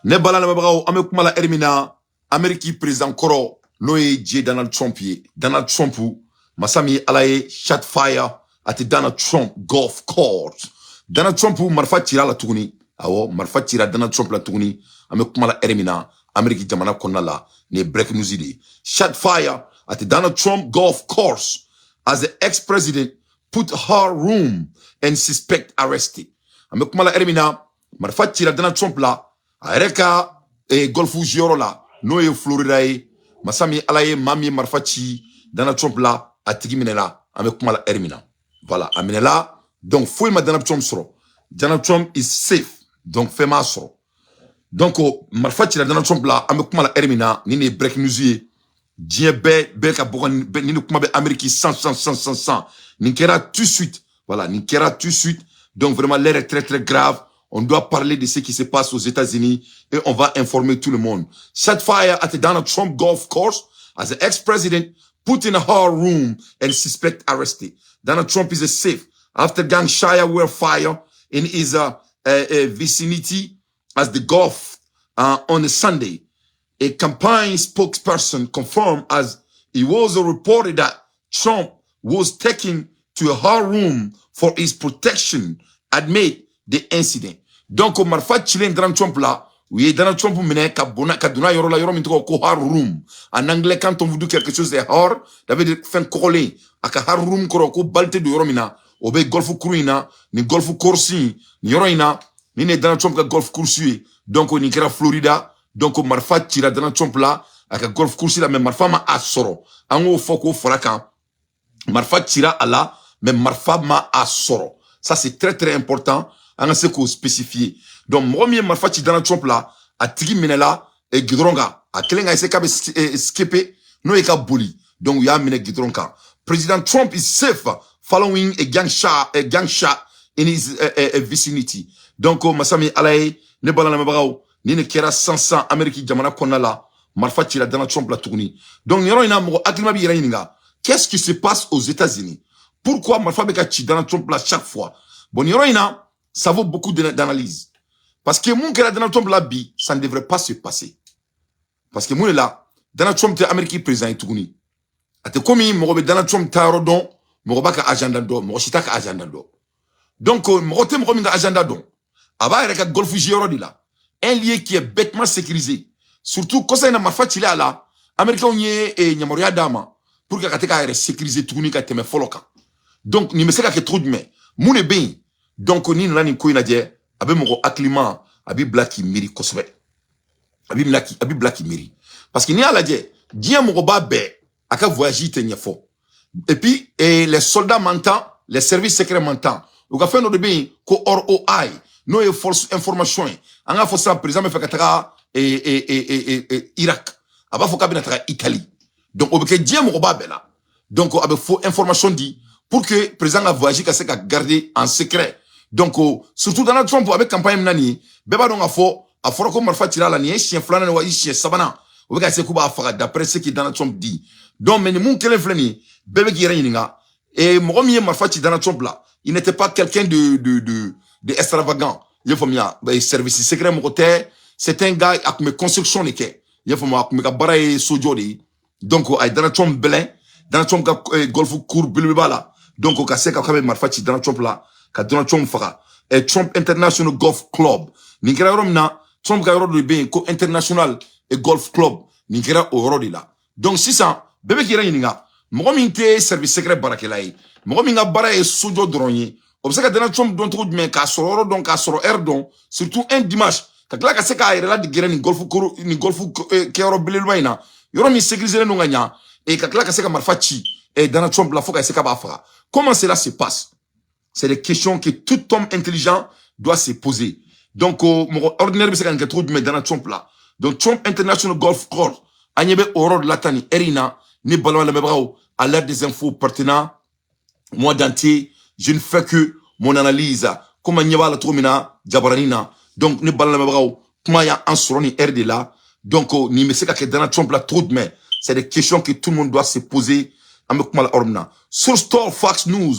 ne bala na mabaw ame kuma la ermina Ameriki président koro noye J Donald Trump ye Donald Trump masami alaye shot fire ati Donald Trump golf course Donald Trump marfa tira la tuguni awo marfa tira Donald Trump la tuguni ame kuma la ermina Ameriki jamana konna la ne break news di shot fire ati Donald Trump golf course as the ex-president put her room and suspect arrested ame kuma la ermina marfa tira Donald Trump la areka golfu joro la no ye Florida ye masami alaye mami marfachi Donald Trump la atigi minela ame kuma la ermina voilà aminela donc faut ma Donald Trump soro Donald Trump is safe donc fait ma soro donc marfachi la Donald Trump la ame kuma la ermina ni ne break news ye die be ka bogon ni kuma be Amerique 100 ni kera tout de suite voilà ni kera tout de suite donc vraiment l'air est très très grave. On doit parler de ce qui se passe aux États-Unis et on va informer tout le monde. Set fire at the Donald Trump golf course as the ex-president put in her room and suspect arrested. Donald Trump is safe after gunshot were fired in his vicinity as the golf on a Sunday. A campaign spokesperson confirmed as it was reported that Trump was taken to her room for his protection amid the incident. Donc marfa chilen Donald Trump là, oui Donald Trump mene ka duna yoro la yoro minto ko har room. En anglais quand on vous dit quelque chose est hors, ça veut dire fin collé aka har room ko balte de yoro mina, obe golf kruina, ni golf coursi, ni yoro ina, ni ne Donald Trump ka golf coursi. Donc ni kera Florida, donc marfa tira Donald Trump là aka golf coursi la même marfa ma asoro. Ango foko foraka. Marfa tira ala, mais marfa ma asoro. Ça c'est très très important. On a ce qu'on spécifié. Donc, moi, marfa ci Donald Trump là, a tigi minela, et gidronga, a kelenga ese kabe skipe, no eka bully. Donc, ya mine gidronga. President Trump is safe following a gunshot in his vicinity. Donc, masami alaye, ne bala na mabarao, ni ne kera 500 Ameriki jamana kona la, marfa ci la Donald Trump la tourni. Donc, niro ina mo akilima bi yira. Qu'est-ce qui se passe aux États-Unis? Pourquoi marfa beka ci Donald Trump là chaque fois? Bon, niro ina, ça vaut beaucoup d'analyse. Parce que mon gars Donald Trump là, ça ne devrait pas se passer. Parce que mon là, Donald Trump est américain président et tout ni. Ate komi mo Donald Trump taro don, mo ba ka agenda do, mo chita ka agenda do. Donc mo te mo minga agenda don. Aba reka golf jiro di là. Un lieu qui est bêtement sécurisé. Surtout quand ça na marfa chila là, américain nye e nyamoria dama pour que kateka sécuriser tout ni ka teme foloka. Donc ni me seka ke trop de mais. Mon bien. Donc ni nani ko ina je abe mo aklima abi blaki miri kosbe abi blaki miri parce que ni ala je dia mo ba be aka voyager tenye fo et puis les soldats mentant les services secrets mentant o ka fait no de bien ko ROI no e force information anga fo ça président me fait kataka Irak aba fo kabina tra Italie donc o be dia mo ba be là donc abe fo information dit pour que président a voyager ka se ka garder en secret. Donc, surtout Donald Trump avec campagne nani, beba donc a fort comme marfa tira la ni chien flana wa chien sabana. O beka se kuba afara d'après ce que Donald Trump dit. Donc, mais mon kelen flani, bebe qui reninga et mo mi marfa tira Donald Trump là, il n'était pas quelqu'un de extravagant. Il faut mia service secret mo côté, c'est un gars avec mes constructions neke. Il faut moi avec bara et sojodi. Donc, Donald Trump belin, Donald Trump golf court bilbala. Donc, au cas que marfa tira Donald Trump là. Donald Trump fera et Trump International Golf Club ningira romna Trump ga yoro be ko international et golf club ningira orodi la donc si ça bébé qui reninga mo minte service secret barakelai mo minga bara e sojo dronyi obsaka Donald Trump don trop mais ka soro donc ka soro erdon surtout un dimanche ka kla ka se ka ira de guerre ni golf ke yoro bilelwaina yoro mi sécuriser no nganya et ka kla ka se ka marfachi et Donald Trump la foka se ka ba fera comment cela se passe? C'est des questions que tout homme intelligent doit se poser. Donc, ordinaire, c'est quand trop de Donald Trump là. Donc, Trump International Golf Course, Agnebe Oro de Latani, Erina, ni ballon la mebrao, à l'aide des infos pertinentes, moi d'entier, je ne fais que mon analyse. Comme Agneba la Tromina, Jabaranina, donc, ni ballon la mebrao, comment y a un suroni RD là. Donc, ni me sait que Donald Trump là trop de c'est des questions que tout le monde doit se poser. Sur Store Fox News,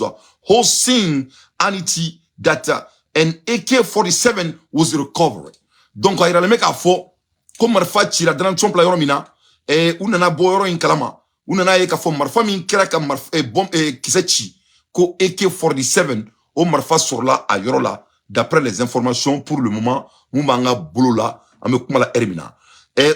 host saying Hannity that an AK-47 was recovered. donc a yira le mec a fo ko marfa ci la Donald Trump la yoro mina u nana bo yoro in kalama u nana ye ka fo marfa min kira ka marfa bom kisachi ko AK-47 o marfa sur la a yoro la d'après les informations pour le moment mumanga bolo la ame kuma la ermina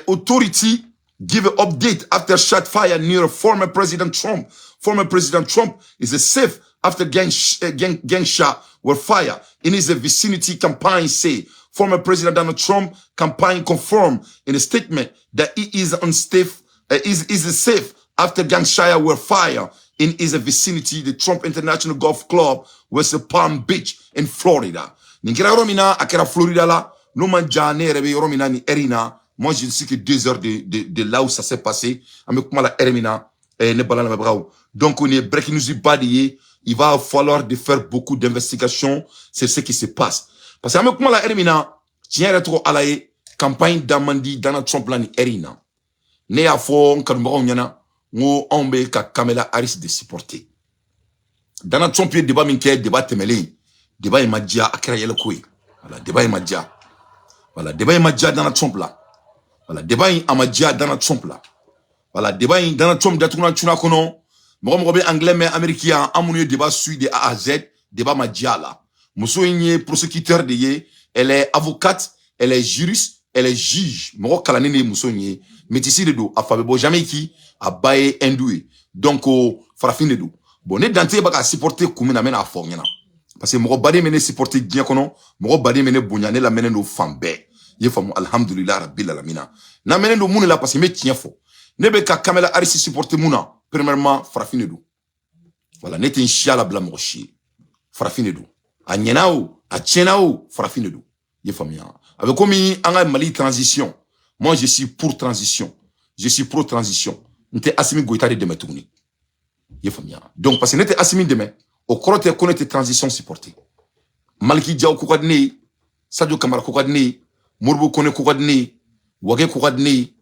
authority give an update after shot fire near former President Trump. Former President Trump is safe after gang shot were fired in his vicinity. Campaign say former President Donald Trump campaign confirmed in a statement that he is unsafe, is safe after gang shot were fired in his vicinity. The Trump International Golf Club was in Palm Beach in Florida. Ninkira Romina akera Florida la no manjane rebe Romina ni erina. Moi, je ne sais que 2 heures de là où ça s'est passé. Donc, on est breaking news badié. Il va falloir de faire beaucoup d'investigations sur ce qui se passe. Parce que, avec moi, la Ermina, tiens, retro à la campagne d'Amandi, Donald Trump, l'année Erina. Ne a fond, quand on yana, on be ka Kamala Harris de supporter. Donald Trump, il débat minké, débat temele. Débat imadja, akira yele koué. Voilà, débat imadja. Voilà, débat imadja Donald Trump là. Voilà, débat amadja Donald Trump là. Voilà, débat Donald Trump d'atouna tuna kono. Mogobe anglais mais américain amounye débat suit de A à Z, débat madja là. Mousso est prosécuteur de yé, elle est avocate, elle est juriste, elle est juge. Mogo kalanene mousso nye, métissi de do, afabebo jamais qui a baye endoué. Donc farafine de do. Bon, net dante baka supporter koumina mena afongena. Parce que mogo bade mene supporter bien kono, mogo bade mene bounyane la mene no fambe. Yefamu alhamdulillah rabbil alamina na menen do mun la parce que me tien fo ne be ka Kamala Harris supporter muna premièrement farafine do voilà net inshallah bla mo chi farafine do a nyenao a tienao farafine do yefamu ya avec comme anga Mali transition moi je suis pour transition je suis pro transition nte Assimi Goïta de demetuni yefamu ya donc parce que nete Assimi demain au crote connaître transition supporter Maliki Diaw ko kadne Sadio Kamara ko kadne Mourbo kone kouadne, wage kouadne,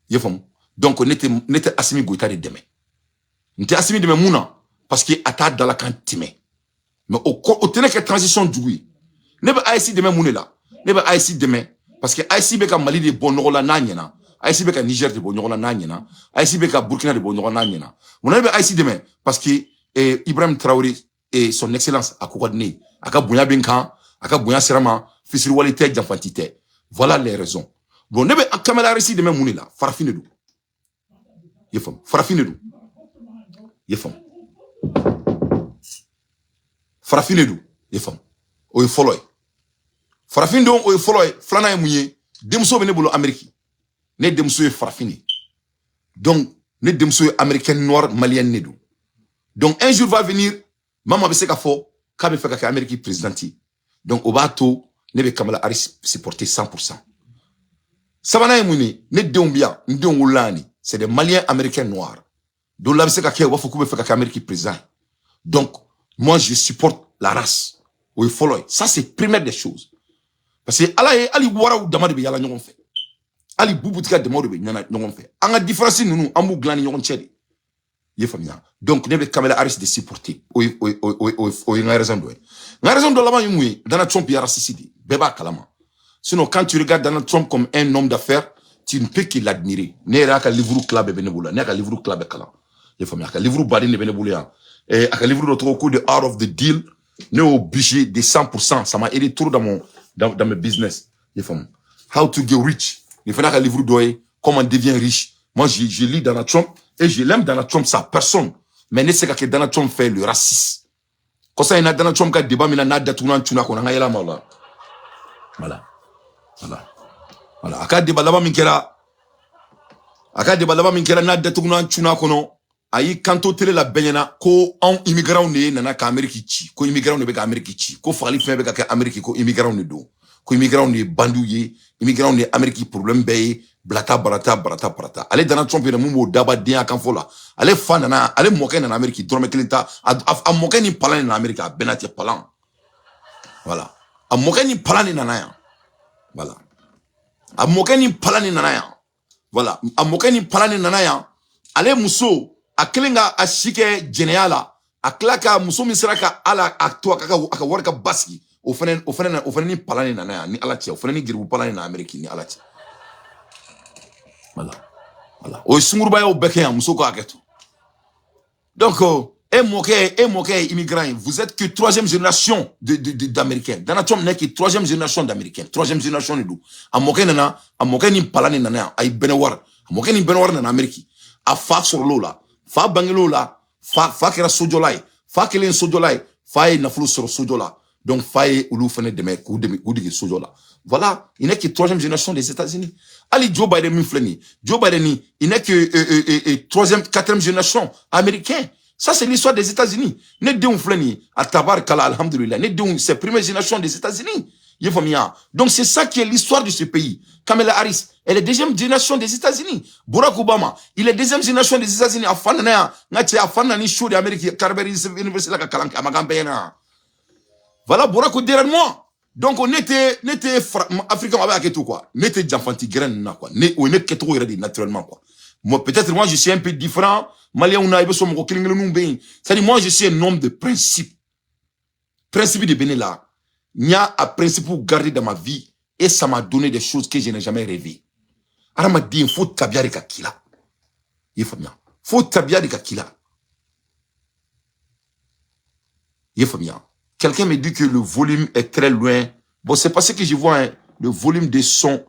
yefam. Donc, n'était Assimi Goïta de demain. N'était Assimi demain mouna, parce qu'il a dans la cantime. Mais au tenait que transition d'oui. Nebe Aïssi demain moune là. Nebe Aïssi demain, parce que Aïssi beka Mali de Bonorola nanyena. Aïssi beka Niger de Bonorola nanyena. Aïssi beka Burkina de Bonorola nanyena. Mon nebe Aïssi demain, parce que Ibrahim Traoré et son excellence a kouadne. Aka Bouya Benkan, aka Bouya Serama, Fissir Walite, Djafantite. Voilà les raisons. Bon, nebe Kamala Harris de même mouni là, farafine dou. Yefam, farafine dou. Yefam. Farafine dou. Yefam. Oye follow. Farafine dou oye follow, flana e mounye, demso bene bolo Amérique. Ne demso e farafine. Donc, ne demso e américain noir malien ne dou. Donc, un jour va venir, maman bese ka fo, kabe feka ka Amérique présidenti. Donc, au bateau, ne be Kamala Harris supporter 100%. Sabana e mouni, ne deombia, ndeongulani, c'est des Maliens américains noirs. Donc là, c'est qu'il faut que l'Amérique présente. Donc, moi, je supporte la race. Oui, follow. Ça, c'est première des choses. Parce que, Ali Wara ou Dama de Yala n'ont fait. Ali Bouboutika de Moro n'ont fait. En la différence, nous, Ambou Glani n'ont fait. Donc, ne be Kamala Harris de supporter. Oui, il y a raison de. Il y a raison de là-bas, Donald Trump y a raciste. Beba Kalama. Sinon, quand tu regardes Donald Trump comme un homme d'affaires, tu ne peux que l'admirer. Ne ra ka livre club e beneboula, ne ka livre club e kala. Je fami ka livre badi ne beneboula. Et ka livre d'autre coup de Art of the Deal, ne au budget de 100%, ça m'a aidé trop dans mes business. Je fami. How to get rich. Il faut ka livre doye comment devient riche. Moi je lis Donald Trump et je l'aime Donald Trump sa personne. Mais ne sais que Donald Trump fait le racisme. Quand ça il a Donald Trump ka débat mina na datuna tuna ko na yela mala. Voilà. Voilà. Voilà. Aka débat là-bas minkera na datuna tuna kono. Ayi kanto tele la benyana ko on immigrant ne nana ka Amerique ci ko immigrant ne be ka Amerique ci ko fali fe be ka Amerique ko immigrant ne do ko immigrant ne bandouye immigrant ne Amerique problème be blata barata ale Donald Trump ne mumo daba dia kan fola ale fa nana ale moke na Amerique drome kelenta a moke ni palan na Amerique benati palan voilà a moke ni palan na ya voilà a moke ni palan na ya voilà a moke ni palan na ya ale muso aklenga ashike generala aklaka muso misraka ala akto aka warka baski o fana ni palani nana ni alati o fana ni giribu palani na Amérique ni alati voilà o sunguruba yo beke ya muso ko aketo donc et moqué immigrant vous êtes que troisième génération d'américains dans la tombe n'est que troisième génération d'américains troisième génération de a moqué ni palani nana ay benewar a moqué ni benewar na Amérique a fa sur lola fa bangelo la fa kera sojolai fa kelen sojolai fa e nafulu sur sojola donc fa e ulu fene de me ku de sojola voilà il n'est que troisième génération des États-Unis ali Joe Biden mfleni Joe Biden il n'est que troisième quatrième génération américain ça c'est l'histoire des États-Unis ne de mfleni à tabar kala alhamdulillah ne de c'est première génération des États-Unis donc c'est ça qui est l'histoire de ce pays. Kamala Harris, elle est deuxième génération des États-Unis. Barack Obama, il est deuxième génération des États-Unis. Voilà, Barack derrière moi. Donc on était africain avec tout quoi. On était janfanti graine quoi. On était trop naturellement quoi. Moi peut-être moi je suis un peu différent. Malien on a besoin de c'est-à-dire moi je suis un homme de principe. Principe de Bénin là. Il y a un principe pour garder dans ma vie et ça m'a donné des choses que je n'ai jamais rêvé. Alors m'a dit il faut tabiar de kakila. Il faut bien. Faut tabiar de kakila. Il faut bien. Quelqu'un me dit que le volume est très loin. Bon, c'est parce que je vois hein, le volume des sons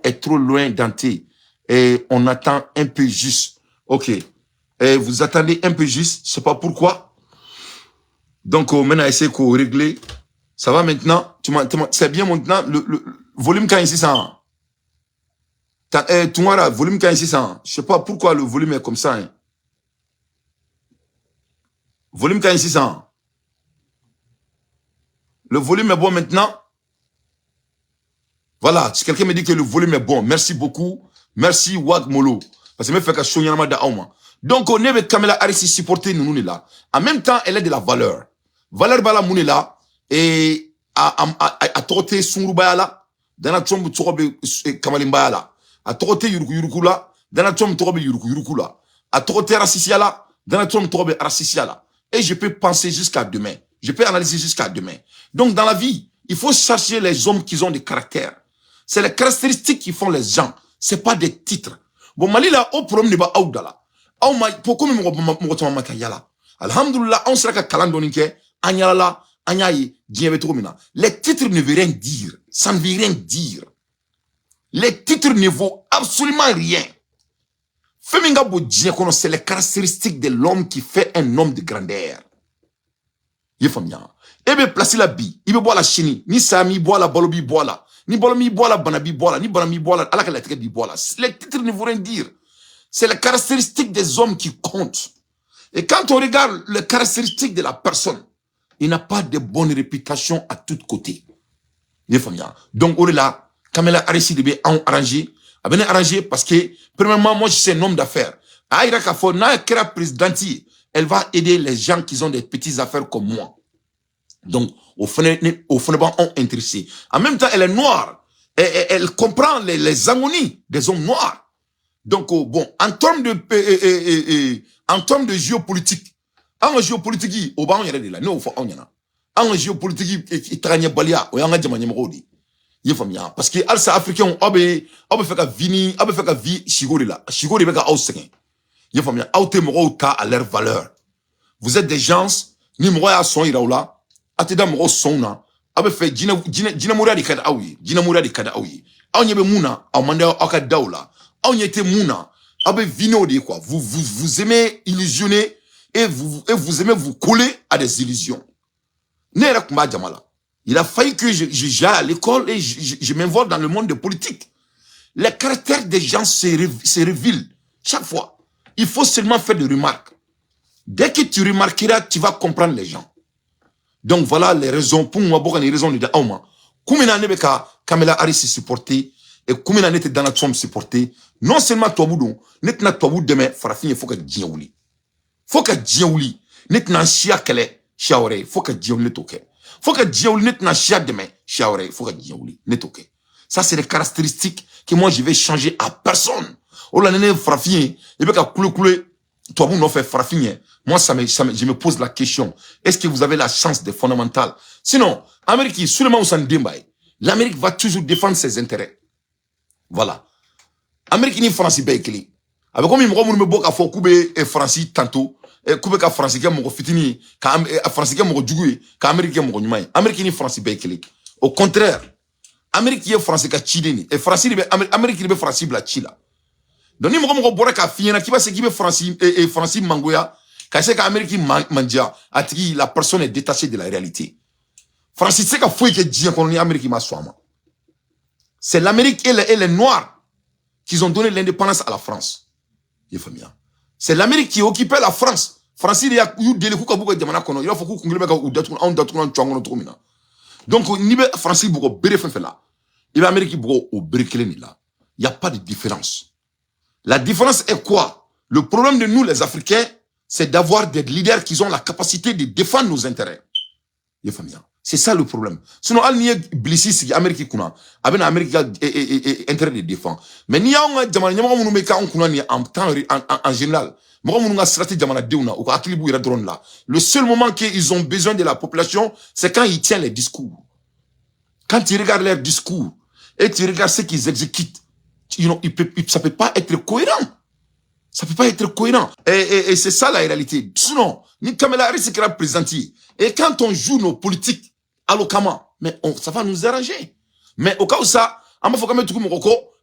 est trop loin d'enté. Et on attend un peu juste. Ok. Et vous attendez un peu juste. Je sais pas pourquoi. Donc, maintenant, essayez de régler. Ça va maintenant? C'est bien maintenant. Le volume 4600. Tu vois, volume 4600. Je sais pas pourquoi le volume est comme ça. Hein. Volume 4600. Le volume est bon maintenant. Voilà. Si quelqu'un me dit que le volume est bon, merci beaucoup. Merci Wag Molo. Parce que me fait que je da auma. Donc on est avec Kamala Harris supporter nous là. En même temps, elle est de la valeur. Valeur bala mouni là. Et à trotter sungrubaya là dans la tombe torobe kamalimbaya là à trotter yuruku là dans la tombe torobe yuruku là à trotter racissia là dans la tombe torobe racissia là et je peux penser jusqu'à demain je peux analyser jusqu'à demain donc dans la vie il faut chercher les hommes qui ont des caractères c'est les caractéristiques qui font les gens c'est pas des titres bon mali là au problème ne ba audala au ma pourquoi me toma makayala alhamdulillah on sera ka kalandonike anyala Anyaye, les titres ne veulent rien dire. Ça ne veut rien dire. Les titres ne vaut absolument rien. Feminga Bodjien, c'est les caractéristiques de l'homme qui fait un homme de grandeur. Il faut bien. Et bien, placer la bille. Il veut boire la chenille. Ni Sami boit la balobi boit la. Ni balobi boit la banabi boit la. Ni banami boit la. Allah la bi boit la. Les titres ne veulent rien dire. C'est les caractéristiques des hommes qui comptent. Et quand on regarde les caractéristiques de la personne, il n'a pas de bonne réputation à tous côtés. Donc, on est là. Kamala Harris de bien arrangé. A bien arrangé parce que, premièrement, moi, je suis un homme d'affaires. Aïra Kafo, na kera présidente, elle va aider les gens qui ont des petites affaires comme moi. Donc, au fond, on intéressé. En même temps, elle est noire. Elle comprend les harmonies des hommes noirs. Donc, bon, en termes de géopolitique, en géopolitique, au bas on y a de là, non, on y en a. En géopolitique, il traîne balia, ou y a un diamant yamrodi. Il faut bien, parce que alsa africain, on fait qu'à vini, on fait qu'à vie, chigori là, chigori beka ausserin. Il faut bien, aute moro ta à leur valeur. Vous êtes des gens, ni moro à son iraoula, ateda moro son na, on fait djina moura di kada aouye, djina moura di kada aouye. On y a mouna, on manda akadaoula, on y était mouna, on fait vino de quoi, vous aimez illusionner, et vous aimez vous coller à des illusions. Il a fallu que j'aille à l'école et je m'invole dans le monde de politique. Les caractères des gens se révèlent chaque fois. Il faut seulement faire des remarques. Dès que tu remarqueras, tu vas comprendre les gens. Donc voilà les raisons. Pour moi, beaucoup de raisons de Auma. Combien d'années Kamala Harris supporté et combien d'années Donald Trump supporté. Non seulement toi boudon, net na toi boud demain, farafin il faut que djiouli. Faut que djiouli, net na chia kele, chiaore, faut que djiouli net ok. Faut que djiouli net na chia demain, chiaore, faut que djiouli net ok. Ça c'est les caractéristiques que moi je vais changer à personne. Oh la nene farafin, il veut qu'à coule, toi, vous n'en faites farafine. Moi, je me pose la question. Est-ce que vous avez la chance de fondamental? Sinon, Amérique, seulement au Sandembaye, l'Amérique va toujours défendre ses intérêts. Voilà. Amérique ni France Baykeli. Avec comme il me boka fo kube et France tantôt, et kube ka France ke mo fitini, ka France ke mo djugui, ka Amérique mo nyumay. Amérique ni France Baykeli. Au contraire, Amérique est France ka chideni et France libe Amérique libe France bla chila. Donc ni mo bora ka fiena qui va se qui France et France mangoya, ka se ka Amérique mandia, atiki la personne est détachée de la réalité. France c'est ka fouille que dien qu'on Amérique ma soama. C'est l'Amérique et les Noirs qu'ils ont donné l'indépendance à la France. C'est l'Amérique qui occupait la France. France, il y a eu des coups à de Manakono. Il faut qu'on ait donc, France, il y a l'Amérique au là. Il n'y a pas de différence. La différence est quoi? Le problème de nous, les Africains, c'est d'avoir des leaders qui ont la capacité de défendre nos intérêts. C'est ça le problème. Sinon, al niye blisi si Amérique kuna, abena Amérique intérêt de défendre. Mais ni ya on jamana nyama munu meka on kuna ni en temps en général. Mo munu nga stratégie jamana deuna ou akilibu ira drone là. Le seul moment qu'ils ont besoin de la population, c'est quand ils tiennent les discours. Quand tu regardes leurs discours et tu regardes ce qu'ils exécutent, ça peut pas être cohérent. Ça peut pas être cohérent. Et c'est ça la réalité. Sinon, ni Kamala Harris qui l'a présenté. Et quand on joue nos politiques, alloquemment, mais ça va nous arranger. Mais au cas où ça, on va faire tout comme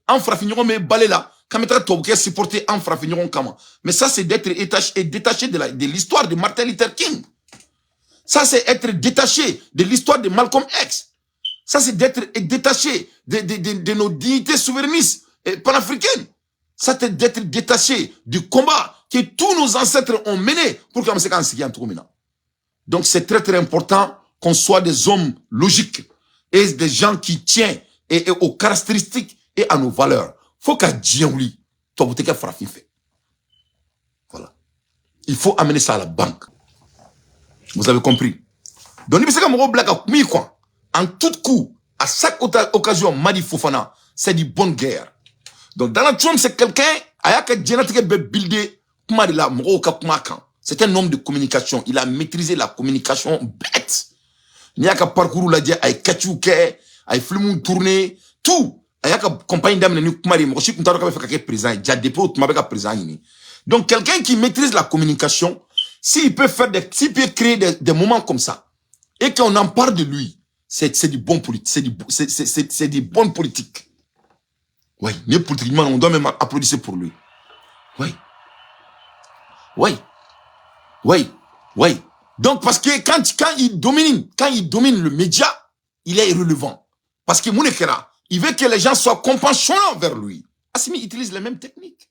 en frafinyon mais balé là, quand mettra Tobouké supporter en frafinyon comment. Mais ça c'est d'être détaché de l'histoire de Martin Luther King. Ça c'est être détaché de l'histoire de Malcolm X. Ça c'est d'être détaché de nos dignités souverainistes et panafricaines. Ça c'est d'être détaché du combat que tous nos ancêtres ont mené pour que nous en tout maintenant. Donc c'est très très important qu'on soit des hommes logiques et des gens qui tiennent et aux caractéristiques et à nos valeurs. Faut qu'à Djiouli, toi vous t'es frappé fait. Voilà. Il faut amener ça à la banque. Vous avez compris. Donc il faut que blague quoi. En tout coup, à chaque occasion, Madi Fofana, c'est du bonne guerre. Donc Donald Trump c'est quelqu'un ayaka génétique be buildé kuma de la moko ka kuma kan. C'est un homme de communication. Il a maîtrisé la communication bête. Il y a qu'à parcours la dia, ay kachouke, ay film tourné, tout. Il y a qu'à compagnie d'âme, nous, kumari, moi, je suis content de faire présent, il y a des potes, tu m'as présent, donc, quelqu'un qui maîtrise la communication, s'il peut s'il peut créer des moments comme ça, et qu'on en parle de lui, c'est du bon politique, c'est du bon politique. Oui, mais politiquement, on doit même applaudir pour lui. Oui. Oui. Oui, oui. Donc, parce que quand il domine le média, il est irrelevant. Parce que Mounekera, il veut que les gens soient compassionnants vers lui. Assimi utilise les mêmes techniques.